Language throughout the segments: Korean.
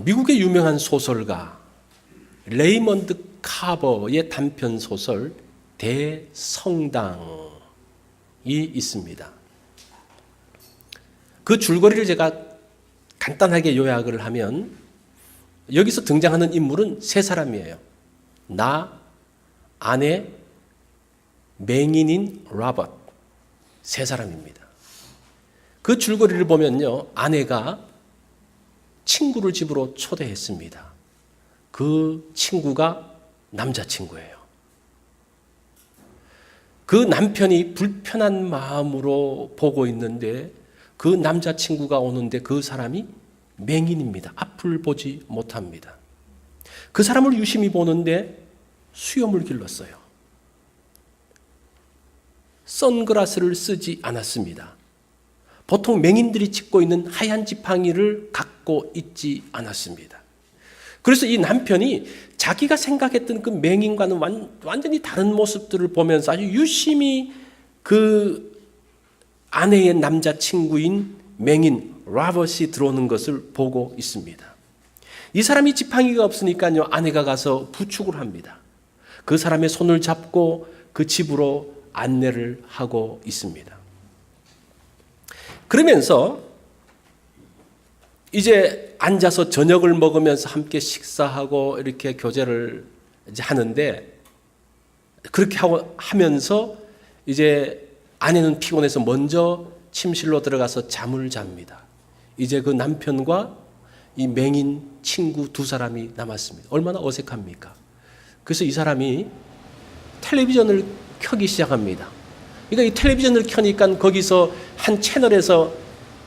미국의 유명한 소설가 레이먼드 카버의 단편 소설 대성당이 있습니다. 그 줄거리를 제가 간단하게 요약을 하면 여기서 등장하는 인물은 세 사람이에요. 나, 아내, 맹인인 로버트, 세 사람입니다. 그 줄거리를 보면요, 아내가 친구를 집으로 초대했습니다. 그 친구가 남자친구예요. 그 남편이 불편한 마음으로 보고 있는데 그 남자친구가 오는데 그 사람이 맹인입니다. 앞을 보지 못합니다. 그 사람을 유심히 보는데 수염을 길렀어요. 선글라스를 쓰지 않았습니다. 보통 맹인들이 찍고 있는 하얀 지팡이를 갖고 있지 않았습니다. 그래서 이 남편이 자기가 생각했던 그 맹인과는 완전히 다른 모습들을 보면서 아주 유심히 그 아내의 남자친구인 맹인 로버트이 들어오는 것을 보고 있습니다. 이 사람이 지팡이가 없으니까요, 아내가 가서 부축을 합니다. 그 사람의 손을 잡고 그 집으로 안내를 하고 있습니다. 그러면서 이제 앉아서 저녁을 먹으면서 함께 식사하고 이렇게 교제를 이제 하는데, 그렇게 하면서 이제 아내는 피곤해서 먼저 침실로 들어가서 잠을 잡니다. 이제 그 남편과 이 맹인 친구 두 사람이 남았습니다. 얼마나 어색합니까? 그래서 이 사람이 텔레비전을 켜기 시작합니다. 그러니까 이 텔레비전을 켜니까 거기서 한 채널에서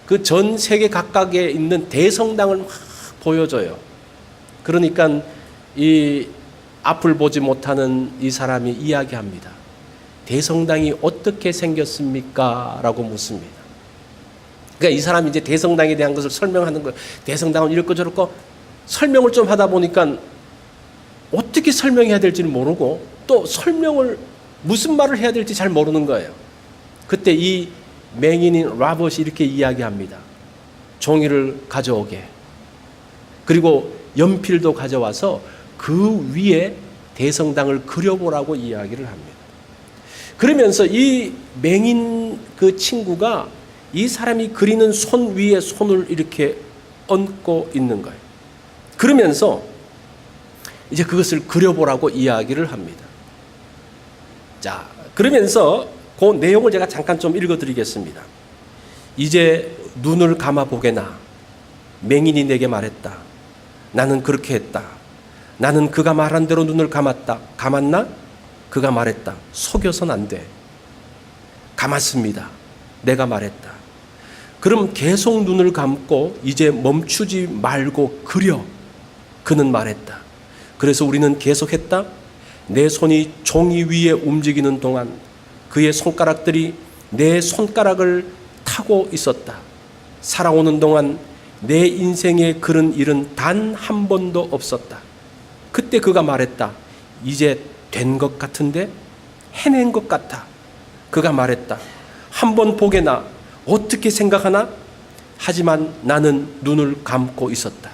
그 전 세계 각각에 있는 대성당을 막 보여줘요. 그러니까 이 앞을 보지 못하는 이 사람이 이야기합니다. 대성당이 어떻게 생겼습니까? 라고 묻습니다. 그러니까 이 사람이 이제 대성당에 대한 것을 설명하는 거예요. 대성당은 이렇고 저렇고 설명을 좀 하다 보니까 어떻게 설명해야 될지를 모르고 또 설명을 무슨 말을 해야 될지 잘 모르는 거예요. 그때 이 맹인인 로버트이 이렇게 이야기합니다. 종이를 가져오게. 그리고 연필도 가져와서 그 위에 대성당을 그려보라고 이야기를 합니다. 그러면서 이 맹인 그 친구가 이 사람이 그리는 손 위에 손을 이렇게 얹고 있는 거예요. 그러면서 이제 그것을 그려보라고 이야기를 합니다. 자, 그러면서 그 내용을 제가 잠깐 좀 읽어드리겠습니다. 이제 눈을 감아보게나. 맹인이 내게 말했다. 나는 그렇게 했다. 나는 그가 말한 대로 눈을 감았다. 감았나? 그가 말했다. 속여선 안 돼. 감았습니다. 내가 말했다. 그럼 계속 눈을 감고 이제 멈추지 말고 그려. 그는 말했다. 그래서 우리는 계속했다. 내 손이 종이 위에 움직이는 동안 그의 손가락들이 내 손가락을 타고 있었다. 살아오는 동안 내 인생에 그런 일은 단 한 번도 없었다. 그때 그가 말했다. 이제 된 것 같은데? 해낸 것 같아. 그가 말했다. 한번 보게나. 어떻게 생각하나? 하지만 나는 눈을 감고 있었다.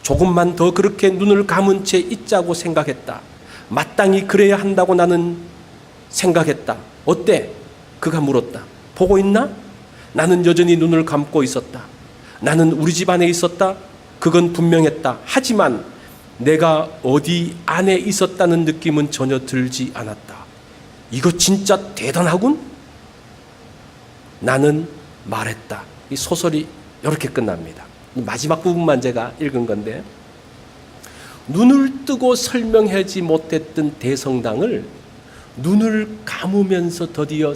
조금만 더 그렇게 눈을 감은 채 있자고 생각했다. 마땅히 그래야 한다고 나는 생각했다. 어때? 그가 물었다. 보고 있나? 나는 여전히 눈을 감고 있었다. 나는 우리 집 안에 있었다. 그건 분명했다. 하지만 내가 어디 안에 있었다는 느낌은 전혀 들지 않았다. 이거 진짜 대단하군? 나는 말했다. 이 소설이 이렇게 끝납니다. 마지막 부분만 제가 읽은 건데, 눈을 뜨고 설명하지 못했던 대성당을 눈을 감으면서 드디어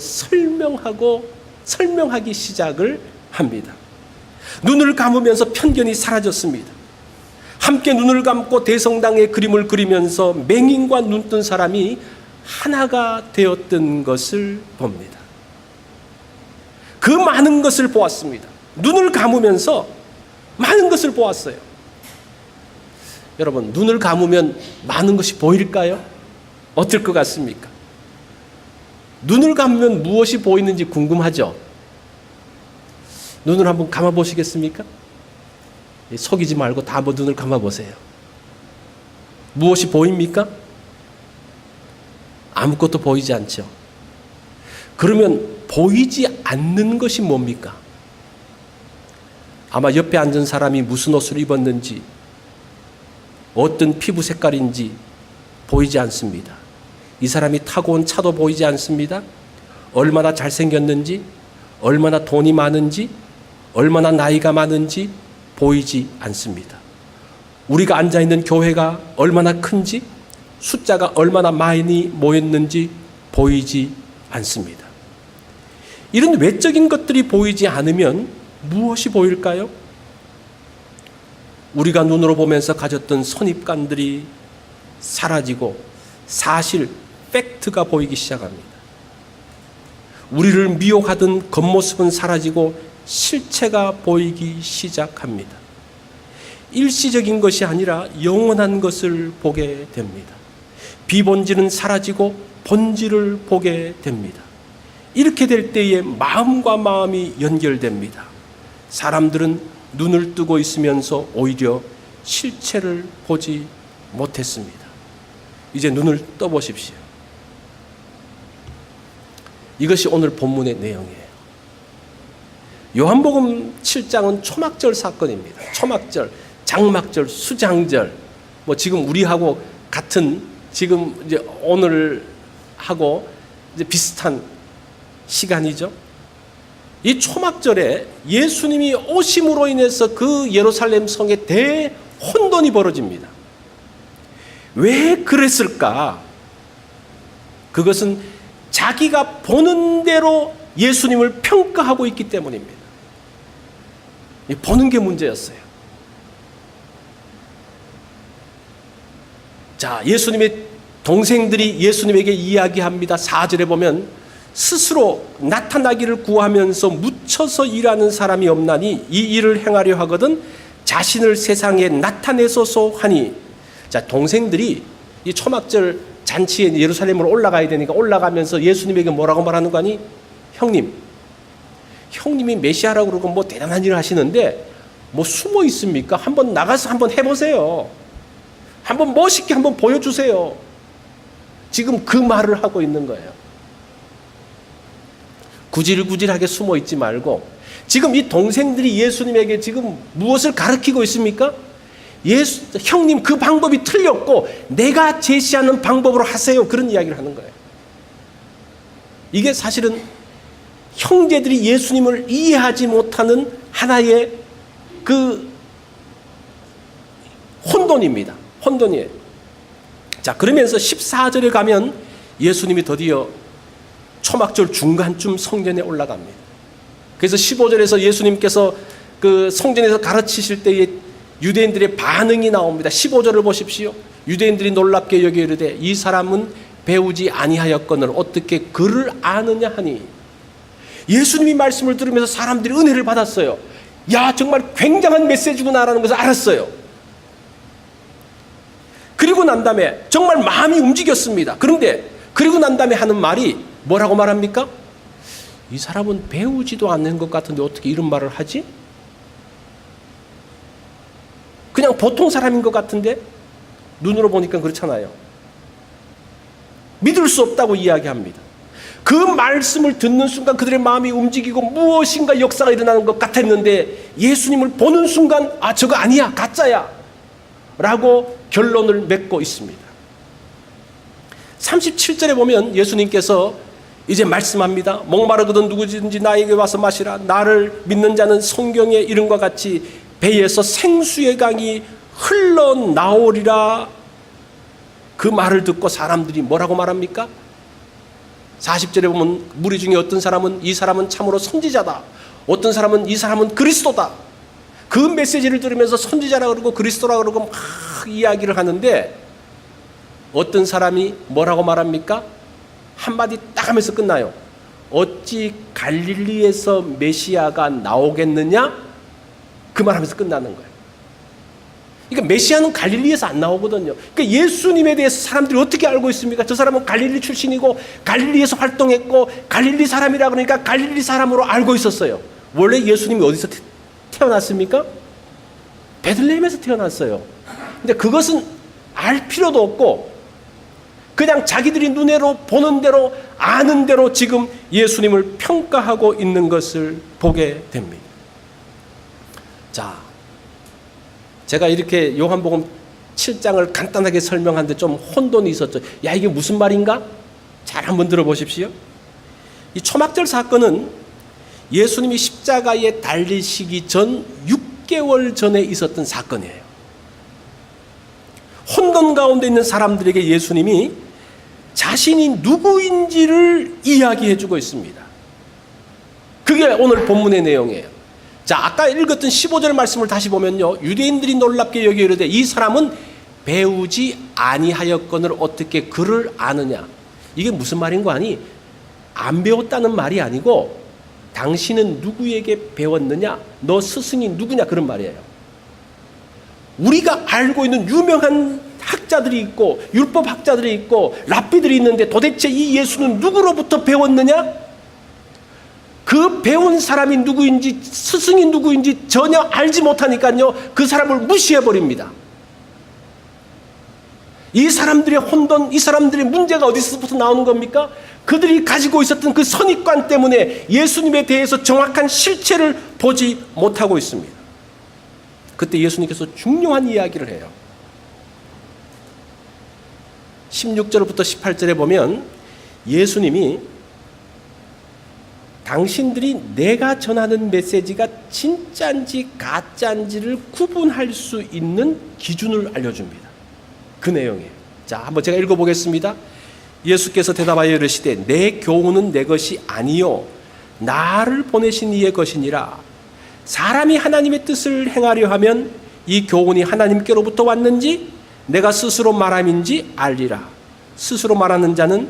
설명하기 시작을 합니다. 눈을 감으면서 편견이 사라졌습니다. 함께 눈을 감고 대성당의 그림을 그리면서 맹인과 눈뜬 사람이 하나가 되었던 것을 봅니다. 그 많은 것을 보았습니다. 눈을 감으면서 많은 것을 보았어요. 여러분, 눈을 감으면 많은 것이 보일까요? 어떨 것 같습니까? 눈을 감으면 무엇이 보이는지 궁금하죠? 눈을 한번 감아 보시겠습니까? 속이지 말고 다 한번 눈을 감아보세요. 무엇이 보입니까? 아무것도 보이지 않죠. 그러면 보이지 않는 것이 뭡니까? 아마 옆에 앉은 사람이 무슨 옷을 입었는지, 어떤 피부 색깔인지 보이지 않습니다. 이 사람이 타고 온 차도 보이지 않습니다. 얼마나 잘생겼는지, 얼마나 돈이 많은지, 얼마나 나이가 많은지 보이지 않습니다. 우리가 앉아있는 교회가 얼마나 큰지, 숫자가 얼마나 많이 모였는지 보이지 않습니다. 이런 외적인 것들이 보이지 않으면 무엇이 보일까요? 우리가 눈으로 보면서 가졌던 선입관들이 사라지고 사실, 팩트가 보이기 시작합니다. 우리를 미혹하던 겉모습은 사라지고 실체가 보이기 시작합니다. 일시적인 것이 아니라 영원한 것을 보게 됩니다. 비본질은 사라지고 본질을 보게 됩니다. 이렇게 될 때에 마음과 마음이 연결됩니다. 사람들은 눈을 뜨고 있으면서 오히려 실체를 보지 못했습니다. 이제 눈을 떠보십시오. 이것이 오늘 본문의 내용이에요. 요한복음 7장은 초막절 사건입니다. 초막절, 장막절, 수장절, 지금 우리하고 같은, 지금 이제 오늘 하고 이제 비슷한 시간이죠. 이 초막절에 예수님이 오심으로 인해서 그 예루살렘 성에 대혼돈이 벌어집니다. 왜 그랬을까? 그것은 자기가 보는 대로 예수님을 평가하고 있기 때문입니다. 보는 게 문제였어요. 자, 예수님의 동생들이 예수님에게 이야기합니다. 4절에 보면 스스로 나타나기를 구하면서 묻혀서 일하는 사람이 없나니 이 일을 행하려 하거든 자신을 세상에 나타내소서 하니. 자, 동생들이 이 초막절 잔치에 예루살렘으로 올라가야 되니까 올라가면서 예수님에게 뭐라고 말하는 거 아니? 형님이 메시아라고 그러고 대단한 일을 하시는데 숨어 있습니까? 한번 나가서 한번 해보세요. 한번 멋있게 한번 보여주세요. 지금 그 말을 하고 있는 거예요. 구질구질하게 숨어 있지 말고, 지금 이 동생들이 예수님에게 지금 무엇을 가르치고 있습니까? 형님 그 방법이 틀렸고 내가 제시하는 방법으로 하세요. 그런 이야기를 하는 거예요. 이게 사실은 형제들이 예수님을 이해하지 못하는 하나의 그 혼돈입니다. 혼돈이에요. 자, 그러면서 14절에 가면 예수님이 드디어 초막절 중간쯤 성전에 올라갑니다. 그래서 15절에서 예수님께서 그 성전에서 가르치실 때에 유대인들의 반응이 나옵니다. 15절을 보십시오. 유대인들이 놀랍게 여겨 이르되 이 사람은 배우지 아니하였거늘 어떻게 그를 아느냐 하니. 예수님이 말씀을 들으면서 사람들이 은혜를 받았어요. 야, 정말 굉장한 메시지구나라는 것을 알았어요. 그리고 난 다음에 정말 마음이 움직였습니다. 그런데 그리고 난 다음에 하는 말이 뭐라고 말합니까? 이 사람은 배우지도 않는 것 같은데 어떻게 이런 말을 하지? 그냥 보통 사람인 것 같은데 눈으로 보니까 그렇잖아요. 믿을 수 없다고 이야기합니다. 그 말씀을 듣는 순간 그들의 마음이 움직이고 무엇인가 역사가 일어나는 것 같았는데 예수님을 보는 순간 저거 아니야, 가짜야 라고 결론을 맺고 있습니다. 37절에 보면 예수님께서 이제 말씀합니다. 목마르거든 누구든지 나에게 와서 마시라. 나를 믿는 자는 성경의 이름과 같이 배에서 생수의 강이 흘러나오리라. 그 말을 듣고 사람들이 뭐라고 말합니까? 40절에 보면 무리 중에 어떤 사람은 이 사람은 참으로 선지자다. 어떤 사람은 이 사람은 그리스도다. 그 메시지를 들으면서 선지자라 그러고 그리스도라 그러고 막 이야기를 하는데 어떤 사람이 뭐라고 말합니까? 한마디 딱 하면서 끝나요. 어찌 갈릴리에서 메시아가 나오겠느냐? 그 말하면서 끝나는 거예요. 그러니까 메시아는 갈릴리에서 안 나오거든요. 그러니까 예수님에 대해서 사람들이 어떻게 알고 있습니까? 저 사람은 갈릴리 출신이고 갈릴리에서 활동했고 갈릴리 사람이라 그러니까 갈릴리 사람으로 알고 있었어요. 원래 예수님이 어디서 태어났습니까? 베들레헴에서 태어났어요. 근데 그것은 알 필요도 없고 그냥 자기들이 눈으로 보는 대로 아는 대로 지금 예수님을 평가하고 있는 것을 보게 됩니다. 자, 제가 이렇게 요한복음 7장을 간단하게 설명하는데 좀 혼돈이 있었죠. 야, 이게 무슨 말인가? 잘 한번 들어보십시오. 이 초막절 사건은 예수님이 십자가에 달리시기 전 6개월 전에 있었던 사건이에요. 혼돈 가운데 있는 사람들에게 예수님이 자신이 누구인지를 이야기해 주고 있습니다. 그게 오늘 본문의 내용이에요. 자, 아까 읽었던 15절 말씀을 다시 보면요, 유대인들이 놀랍게 여겨 이르되 이 사람은 배우지 아니하였거늘 어떻게 그를 아느냐. 이게 무슨 말인 거 아니? 안 배웠다는 말이 아니고 당신은 누구에게 배웠느냐, 너 스승이 누구냐, 그런 말이에요. 우리가 알고 있는 유명한 학자들이 있고 율법 학자들이 있고 랍비들이 있는데 도대체 이 예수는 누구로부터 배웠느냐? 그 배운 사람이 누구인지 스승이 누구인지 전혀 알지 못하니까요, 그 사람을 무시해버립니다. 이 사람들의 혼돈, 이 사람들의 문제가 어디서부터 나오는 겁니까? 그들이 가지고 있었던 그 선입관 때문에 예수님에 대해서 정확한 실체를 보지 못하고 있습니다. 그때 예수님께서 중요한 이야기를 해요. 16절부터 18절에 보면 예수님이 당신들이 내가 전하는 메시지가 진짜인지 가짜인지를 구분할 수 있는 기준을 알려줍니다. 그 내용이에요. 자, 한번 제가 읽어보겠습니다. 예수께서 대답하여 이르시되 내 교훈은 내 것이 아니요 나를 보내신 이의 것이니라. 사람이 하나님의 뜻을 행하려 하면 이 교훈이 하나님께로부터 왔는지 내가 스스로 말함인지 알리라. 스스로 말하는 자는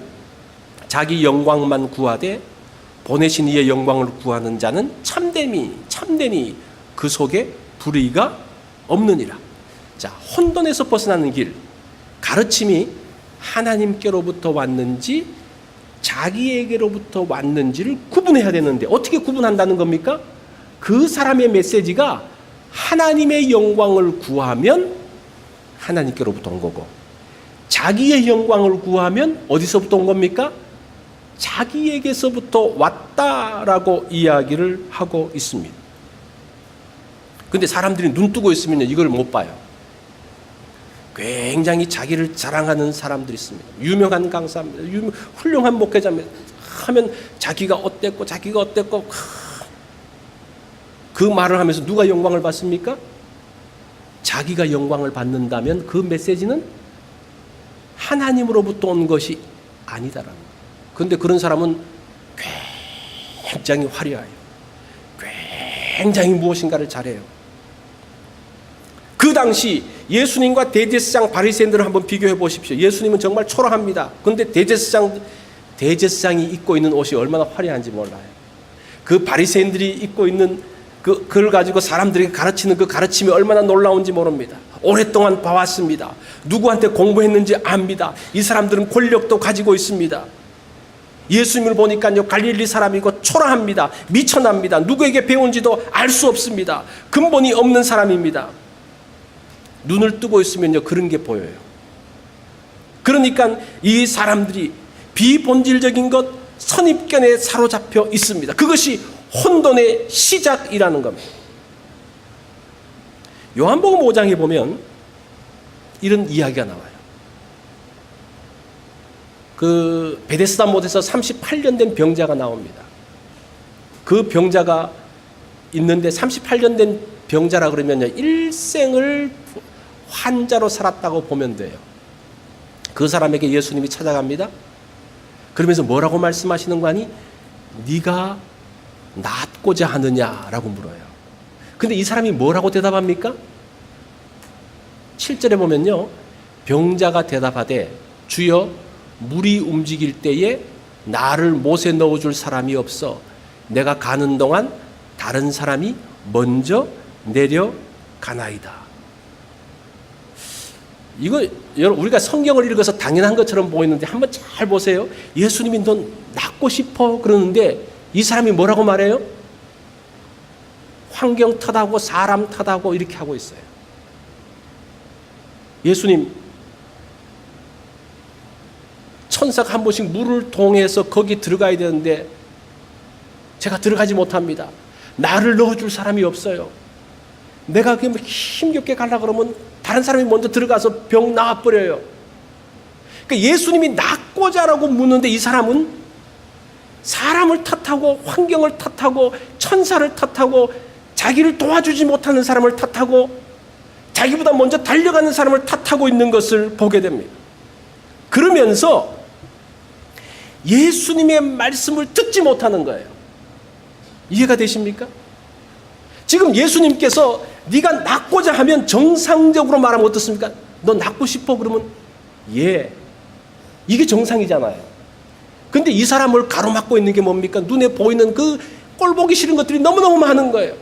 자기 영광만 구하되 보내신 이의 영광을 구하는 자는 참되니 그 속에 불의가 없느니라. 자, 혼돈에서 벗어나는 길, 가르침이 하나님께로부터 왔는지 자기에게로부터 왔는지를 구분해야 되는데 어떻게 구분한다는 겁니까? 그 사람의 메시지가 하나님의 영광을 구하면 하나님께로부터 온 거고 자기의 영광을 구하면 어디서부터 온 겁니까? 자기에게서부터 왔다라고 이야기를 하고 있습니다. 근데 사람들이 눈 뜨고 있으면 이걸 못 봐요. 굉장히 자기를 자랑하는 사람들이 있습니다. 유명한 강사입니다. 훌륭한 목회자입니다. 하면 자기가 어땠고 그 말을 하면서 누가 영광을 받습니까? 자기가 영광을 받는다면 그 메시지는 하나님으로부터 온 것이 아니다라는 거예요. 그런데 그런 사람은 굉장히 화려해요. 굉장히 무엇인가를 잘해요. 그 당시 예수님과 대제사장 바리새인들을 한번 비교해 보십시오. 예수님은 정말 초라합니다. 그런데 대제사장이 입고 있는 옷이 얼마나 화려한지 몰라요. 그 바리새인들이 입고 있는 그걸 가지고 사람들에게 가르치는 그 가르침이 얼마나 놀라운지 모릅니다. 오랫동안 봐왔습니다. 누구한테 공부했는지 압니다. 이 사람들은 권력도 가지고 있습니다. 예수님을 보니까요, 갈릴리 사람이고 초라합니다. 미천합니다. 누구에게 배운지도 알 수 없습니다. 근본이 없는 사람입니다. 눈을 뜨고 있으면요, 그런 게 보여요. 그러니까 이 사람들이 비본질적인 것, 선입견에 사로잡혀 있습니다. 그것이 혼돈의 시작이라는 겁니다. 요한복음 5장에 보면 이런 이야기가 나와요. 그 베데스다 못에서 38년 된 병자가 나옵니다. 그 병자가 있는데 38년 된 병자라 그러면요, 일생을 환자로 살았다고 보면 돼요. 그 사람에게 예수님이 찾아갑니다. 그러면서 뭐라고 말씀하시는 거 아니? 네가 낫고자 하느냐라고 물어요. 근데 이 사람이 뭐라고 대답합니까? 7절에 보면요, 병자가 대답하되 주여 물이 움직일 때에 나를 못에 넣어줄 사람이 없어 내가 가는 동안 다른 사람이 먼저 내려가나이다. 이거 우리가 성경을 읽어서 당연한 것처럼 보이는데 한번 잘 보세요. 예수님이 넌 낫고 싶어 그러는데 이 사람이 뭐라고 말해요? 환경 탓하고 사람 탓하고 이렇게 하고 있어요. 예수님, 천사가 한 번씩 물을 통해서 거기 들어가야 되는데 제가 들어가지 못합니다. 나를 넣어줄 사람이 없어요. 내가 힘겹게 가려고 그러면 다른 사람이 먼저 들어가서 병 나아버려요. 그러니까 예수님이 낫고자라고 묻는데 이 사람은 사람을 탓하고 환경을 탓하고 천사를 탓하고 자기를 도와주지 못하는 사람을 탓하고 자기보다 먼저 달려가는 사람을 탓하고 있는 것을 보게 됩니다. 그러면서 예수님의 말씀을 듣지 못하는 거예요. 이해가 되십니까? 지금 예수님께서 네가 낫고자 하면 정상적으로 말하면 어떻습니까? 너 낫고 싶어? 그러면 예. 이게 정상이잖아요. 근데 이 사람을 가로막고 있는 게 뭡니까? 눈에 보이는 그 꼴보기 싫은 것들이 너무너무 많은 거예요.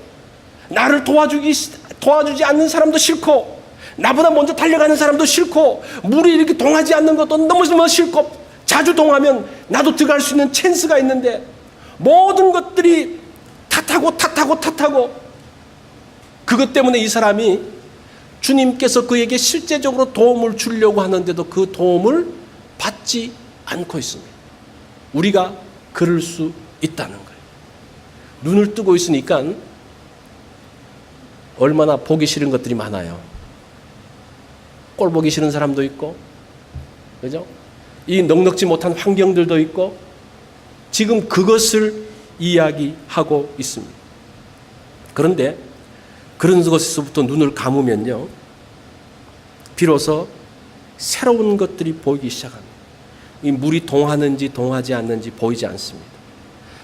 나를 도와주지 않는 사람도 싫고 나보다 먼저 달려가는 사람도 싫고 물이 이렇게 동하지 않는 것도 너무너무 싫고 자주 동하면 나도 들어갈 수 있는 찬스가 있는데 모든 것들이 탓하고 그것 때문에 이 사람이 주님께서 그에게 실제적으로 도움을 주려고 하는데도 그 도움을 받지 않고 있습니다. 우리가 그럴 수 있다는 거예요. 눈을 뜨고 있으니까 얼마나 보기 싫은 것들이 많아요. 꼴 보기 싫은 사람도 있고, 그죠? 이 넉넉지 못한 환경들도 있고, 지금 그것을 이야기하고 있습니다. 그런데 그런 것에서부터 눈을 감으면요, 비로소 새로운 것들이 보이기 시작합니다. 이 물이 동하는지 동하지 않는지 보이지 않습니다.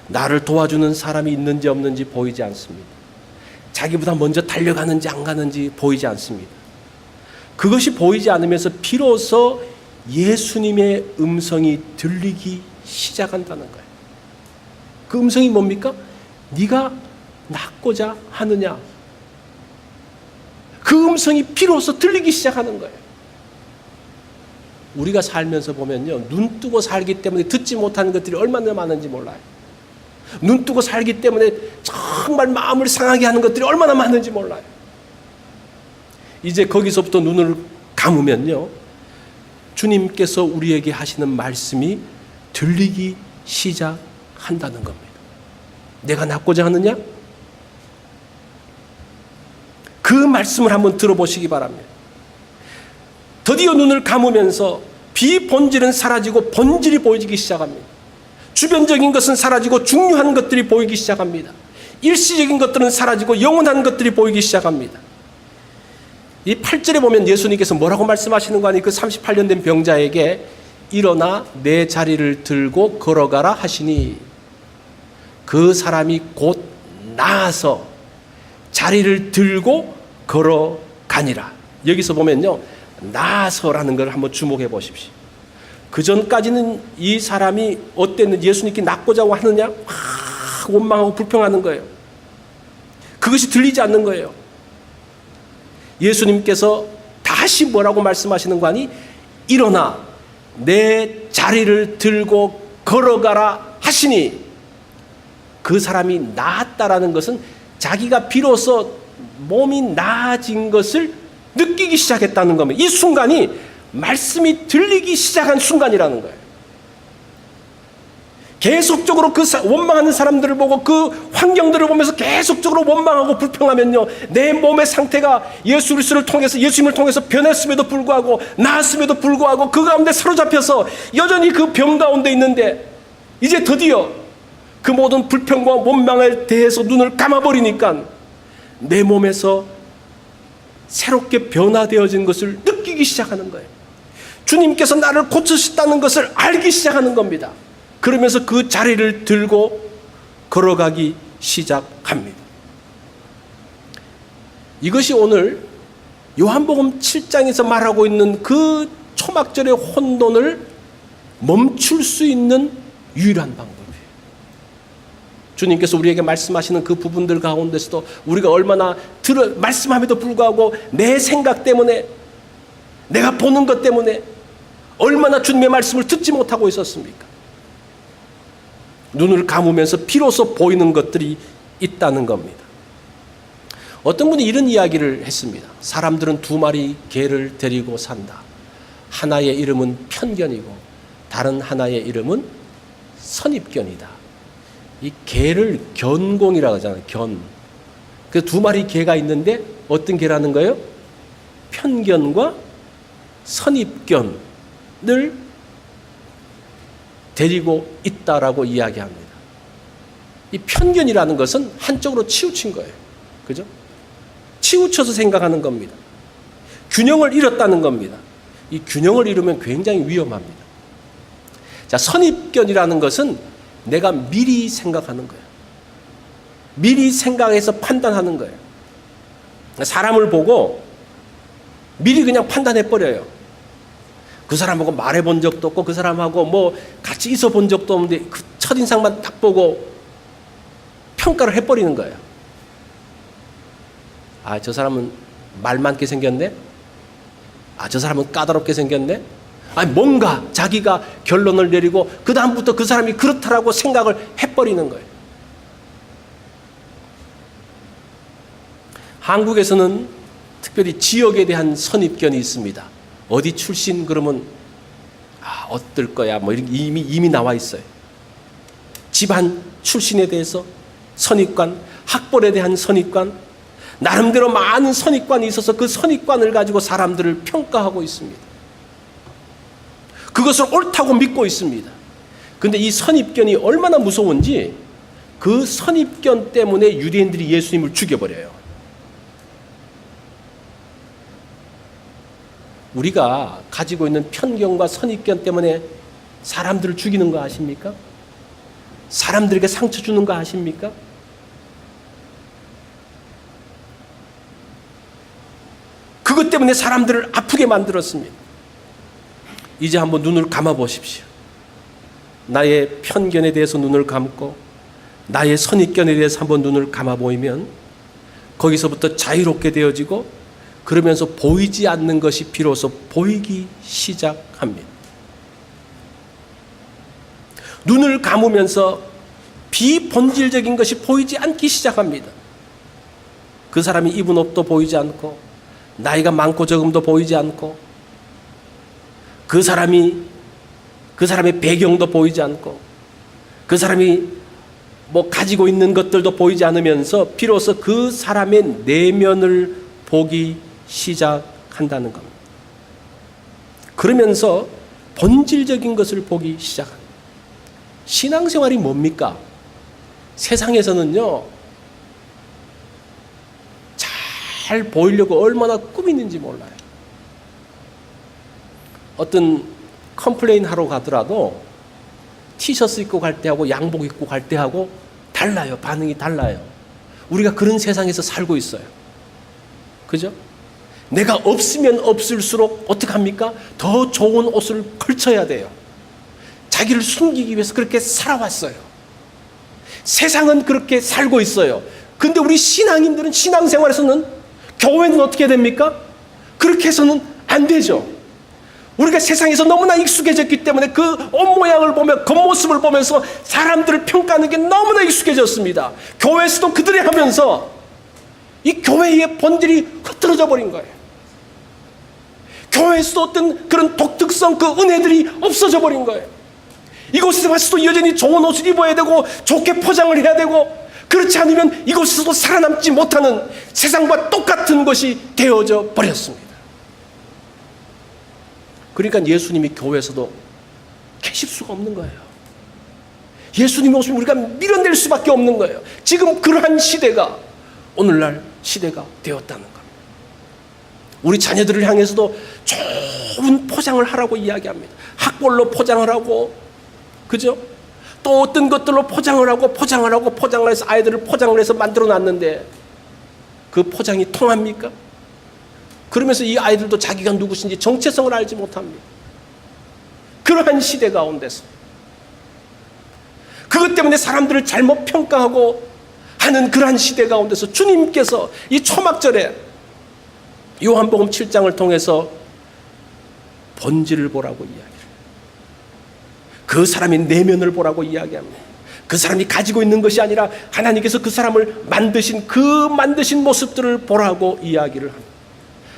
나를 도와주는 사람이 있는지 없는지 보이지 않습니다. 자기보다 먼저 달려가는지 안 가는지 보이지 않습니다. 그것이 보이지 않으면서 비로소 예수님의 음성이 들리기 시작한다는 거예요. 그 음성이 뭡니까? 네가 낫고자 하느냐? 그 음성이 비로소 들리기 시작하는 거예요. 우리가 살면서 보면요, 눈 뜨고 살기 때문에 듣지 못하는 것들이 얼마나 많은지 몰라요. 눈 뜨고 살기 때문에 정말 마음을 상하게 하는 것들이 얼마나 많은지 몰라요. 이제 거기서부터 눈을 감으면요, 주님께서 우리에게 하시는 말씀이 들리기 시작한다는 겁니다. 내가 낫고자 하느냐? 그 말씀을 한번 들어보시기 바랍니다. 드디어 눈을 감으면서 비본질은 사라지고 본질이 보이기 시작합니다. 주변적인 것은 사라지고 중요한 것들이 보이기 시작합니다. 일시적인 것들은 사라지고 영원한 것들이 보이기 시작합니다. 이 8절에 보면 예수님께서 뭐라고 말씀하시는 거 아니? 그 38년 된 병자에게 일어나 내 자리를 들고 걸어가라 하시니 그 사람이 곧 나아서 자리를 들고 걸어가니라. 여기서 보면요, 나아서라는 걸 한번 주목해 보십시오. 그 전까지는 이 사람이 어땠는지, 예수님께 낫고자 하느냐? 원망하고 불평하는 거예요. 그것이 들리지 않는 거예요. 예수님께서 다시 뭐라고 말씀하시는 거 아니? 일어나 내 자리를 들고 걸어가라 하시니 그 사람이 나았다라는 것은 자기가 비로소 몸이 나아진 것을 느끼기 시작했다는 겁니다. 이 순간이 말씀이 들리기 시작한 순간이라는 거예요. 계속적으로 그 원망하는 사람들을 보고 그 환경들을 보면서 계속적으로 원망하고 불평하면요, 내 몸의 상태가 예수 그리스도를 통해서, 예수님을 통해서 변했음에도 불구하고 나았음에도 불구하고 그 가운데 사로잡혀서 여전히 그 병 가운데 있는데 이제 드디어 그 모든 불평과 원망에 대해서 눈을 감아버리니까 내 몸에서 새롭게 변화되어진 것을 느끼기 시작하는 거예요. 주님께서 나를 고치셨다는 것을 알기 시작하는 겁니다. 그러면서 그 자리를 들고 걸어가기 시작합니다. 이것이 오늘 요한복음 7장에서 말하고 있는 그 초막절의 혼돈을 멈출 수 있는 유일한 방법이에요. 주님께서 우리에게 말씀하시는 그 부분들 가운데서도 우리가 얼마나 말씀함에도 불구하고 내 생각 때문에, 내가 보는 것 때문에 얼마나 주님의 말씀을 듣지 못하고 있었습니까? 눈을 감으면서 비로소 보이는 것들이 있다는 겁니다. 어떤 분이 이런 이야기를 했습니다. 사람들은 두 마리 개를 데리고 산다. 하나의 이름은 편견이고 다른 하나의 이름은 선입견이다. 이 개를 견공이라고 하잖아요. 견. 그 두 마리 개가 있는데 어떤 개라는 거예요? 편견과 선입견을 데리고 있다라고 이야기합니다. 이 편견이라는 것은 한쪽으로 치우친 거예요. 그죠? 치우쳐서 생각하는 겁니다. 균형을 잃었다는 겁니다. 이 균형을 잃으면 굉장히 위험합니다. 자, 선입견이라는 것은 내가 미리 생각하는 거예요. 미리 생각해서 판단하는 거예요. 사람을 보고 미리 그냥 판단해버려요. 그 사람하고 말해본 적도 없고 그 사람하고 뭐 같이 있어 본 적도 없는데 그 첫인상만 딱 보고 평가를 해버리는 거예요. 아, 저 사람은 말 많게 생겼네? 아, 저 사람은 까다롭게 생겼네? 아니, 뭔가 자기가 결론을 내리고 그 다음부터 그 사람이 그렇다라고 생각을 해버리는 거예요. 한국에서는 특별히 지역에 대한 선입견이 있습니다. 어디 출신 그러면 어떨 거야 뭐 이미 나와 있어요. 집안 출신에 대해서 선입관, 학벌에 대한 선입관, 나름대로 많은 선입관이 있어서 그 선입관을 가지고 사람들을 평가하고 있습니다. 그것을 옳다고 믿고 있습니다. 그런데 이 선입견이 얼마나 무서운지 그 선입견 때문에 유대인들이 예수님을 죽여버려요. 우리가 가지고 있는 편견과 선입견 때문에 사람들을 죽이는 거 아십니까? 사람들에게 상처 주는 거 아십니까? 그것 때문에 사람들을 아프게 만들었습니다. 이제 한번 눈을 감아 보십시오. 나의 편견에 대해서 눈을 감고 나의 선입견에 대해서 한번 눈을 감아 보이면 거기서부터 자유롭게 되어지고 그러면서 보이지 않는 것이 비로소 보이기 시작합니다. 눈을 감으면서 비본질적인 것이 보이지 않기 시작합니다. 그 사람이 입은 옷도 보이지 않고 나이가 많고 적음도 보이지 않고 그 사람의 배경도 보이지 않고 그 사람이 뭐 가지고 있는 것들도 보이지 않으면서 비로소 그 사람의 내면을 보기 시작한다는 겁니다. 그러면서 본질적인 것을 보기 시작합니다. 신앙생활이 뭡니까? 세상에서는요, 잘 보이려고 얼마나 꾸미는지 몰라요. 어떤 컴플레인 하러 가더라도 티셔츠 입고 갈 때하고 양복 입고 갈 때하고 달라요. 반응이 달라요. 우리가 그런 세상에서 살고 있어요. 그죠? 내가 없으면 없을수록 어떻게 합니까? 더 좋은 옷을 걸쳐야 돼요. 자기를 숨기기 위해서 그렇게 살아왔어요. 세상은 그렇게 살고 있어요. 근데 우리 신앙인들은 신앙생활에서는 교회는 어떻게 됩니까? 그렇게 해서는 안 되죠. 우리가 세상에서 너무나 익숙해졌기 때문에 그 옷 모양을 보며 겉모습을 보면서 사람들을 평가하는 게 너무나 익숙해졌습니다. 교회에서도 그들이 하면서 이 교회의 본질이 흐트러져 버린 거예요. 교회에서도 어떤 그런 독특성, 그 은혜들이 없어져 버린 거예요. 이곳에 와서도 여전히 좋은 옷을 입어야 되고 좋게 포장을 해야 되고 그렇지 않으면 이곳에서도 살아남지 못하는 세상과 똑같은 것이 되어져 버렸습니다. 그러니까 예수님이 교회에서도 계실 수가 없는 거예요. 예수님이 오시면 우리가 밀어낼 수밖에 없는 거예요. 지금 그러한 시대가 오늘날 시대가 되었다는 겁니다. 우리 자녀들을 향해서도 좋은 포장을 하라고 이야기합니다. 학벌로 포장을 하고, 그죠? 또 어떤 것들로 포장을 하고 포장을 해서 아이들을 포장을 해서 만들어 놨는데 그 포장이 통합니까? 그러면서 이 아이들도 자기가 누구신지 정체성을 알지 못합니다. 그러한 시대 가운데서 그것 때문에 사람들을 잘못 평가하고 하는 그러한 시대 가운데서 주님께서 이 초막절에 요한복음 7장을 통해서 본질을 보라고 이야기해요. 그 사람의 내면을 보라고 이야기합니다. 그 사람이 가지고 있는 것이 아니라 하나님께서 그 사람을 만드신 그 만드신 모습들을 보라고 이야기를 합니다.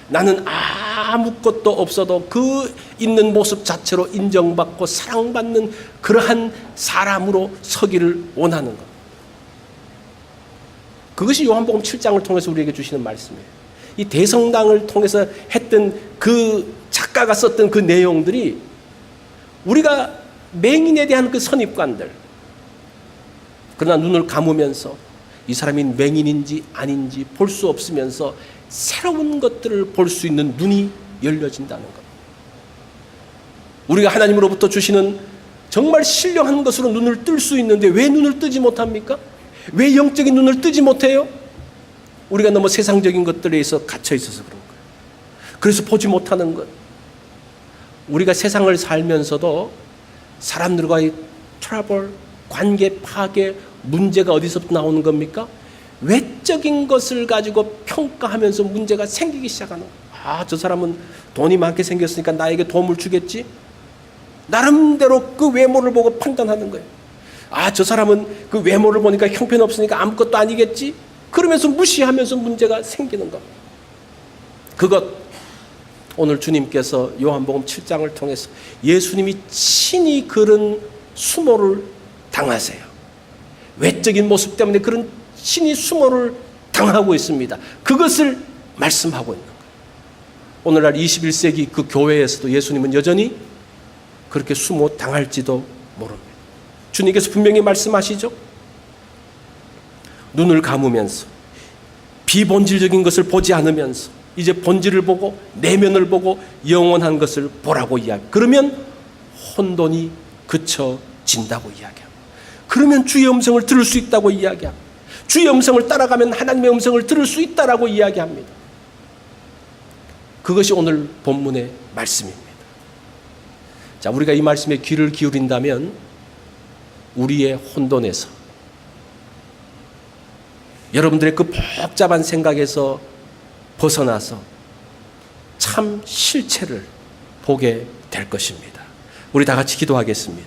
나는 아무것도 없어도 그 있는 모습 자체로 인정받고 사랑받는 그러한 사람으로 서기를 원하는 것. 그것이 요한복음 7장을 통해서 우리에게 주시는 말씀이에요. 이 대성당을 통해서 했던 그 작가가 썼던 그 내용들이 우리가 맹인에 대한 그 선입관들, 그러나 눈을 감으면서 이 사람이 맹인인지 아닌지 볼 수 없으면서 새로운 것들을 볼 수 있는 눈이 열려진다는 것. 우리가 하나님으로부터 주시는 정말 신령한 것으로 눈을 뜰 수 있는데 왜 눈을 뜨지 못합니까? 왜 영적인 눈을 뜨지 못해요? 우리가 너무 세상적인 것들에 의해서 갇혀 있어서 그런 거예요. 그래서 보지 못하는 것. 우리가 세상을 살면서도 사람들과의 트러블, 관계 파괴, 문제가 어디서부터 나오는 겁니까? 외적인 것을 가지고 평가하면서 문제가 생기기 시작하는 거예요. 저 사람은 돈이 많게 생겼으니까 나에게 도움을 주겠지? 나름대로 그 외모를 보고 판단하는 거예요. 저 사람은 그 외모를 보니까 형편없으니까 아무것도 아니겠지? 그러면서 무시하면서 문제가 생기는 겁니다. 그것 오늘 주님께서 요한복음 7장을 통해서 예수님이 친히 그런 수모를 당하세요. 외적인 모습 때문에 그런 친히 수모를 당하고 있습니다. 그것을 말씀하고 있는 거예요. 오늘날 21세기 그 교회에서도 예수님은 여전히 그렇게 수모 당할지도 모릅니다. 주님께서 분명히 말씀하시죠. 눈을 감으면서 비본질적인 것을 보지 않으면서 이제 본질을 보고 내면을 보고 영원한 것을 보라고 이야기합니다. 그러면 혼돈이 그쳐진다고 이야기합니다. 그러면 주의 음성을 들을 수 있다고 이야기합니다. 주의 음성을 따라가면 하나님의 음성을 들을 수 있다라고 이야기합니다. 그것이 오늘 본문의 말씀입니다. 자, 우리가 이 말씀에 귀를 기울인다면 우리의 혼돈에서, 여러분들의 그 복잡한 생각에서 벗어나서 참 실체를 보게 될 것입니다. 우리 다 같이 기도하겠습니다.